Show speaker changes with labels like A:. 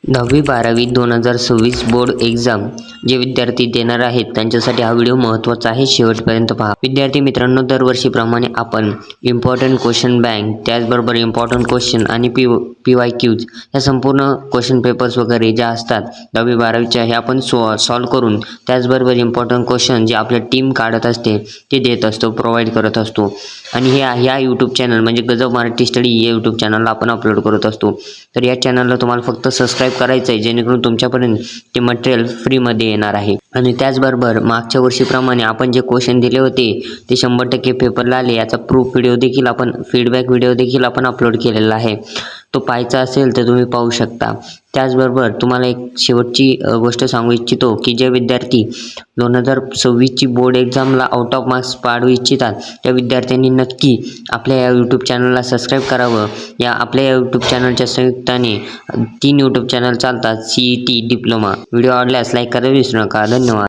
A: 10वी-12वी 2026 board exam जे विद्यार्थी देणार आहेत त्यांच्यासाठी हा व्हिडिओ महत्त्वाचा आहे, शेवटपर्यंत पहा. विद्यार्थी मित्रांनो, दरवर्षीप्रमाणे आपण इम्पॉर्टंट क्वेश्चन बँक, त्याचबरोबर इम्पॉर्टंट क्वेश्चन आणि PYQs या संपूर्ण क्वेश्चन पेपर्स वगैरे ज्या असतात 10वी-12वीच्या हे आपण सॉल्व करून, त्याचबरोबर इम्पॉर्टंट क्वेश्चन जे आपल्या टीम काढत असते ते देत असतो, प्रोव्हाइड करत असतो. आणि ह्या यूट्यूब चॅनल म्हणजे गजब मराठी स्टडी या यूट्यूब चॅनलला आपण अपलोड करत असतो. तर या चॅनलला तुम्हाला फक्त सबस्क्राईब करायचं आहे, जेणेकरून तुमच्यापर्यंत ते मटेरियल फ्रीमध्ये येणार आहे. आणि त्याचबरोबर मागच्या वर्षीप्रमाणे आपण जे क्वेश्चन दिले होते ते 100% पेपरला आले याचा प्रूफ व्हिडिओ देखील आपण, फीडबॅक व्हिडिओ देखील आपण अपलोड केलेला आहे. तो पाहायचा असेल तर तुम्ही पाहू शकता. त्याचबरोबर तुम्हाला एक शेवटची गोष्ट सांगू इच्छितो की जे विद्यार्थी 2026ची बोर्ड एक्झामला आउट ऑफ मार्क्स पाडू इच्छितात त्या विद्यार्थ्यांनी नक्की आपल्या या यूट्यूब चॅनलला सबस्क्राईब करावं. आपल्या या यूट्यूब चॅनलच्या संयुक्ताने 3 यूट्यूब चॅनल चालतात: CET, डिप्लोमा. व्हिडिओ आवडल्यास लाईक करायला विसरू नका. धन्यवाद.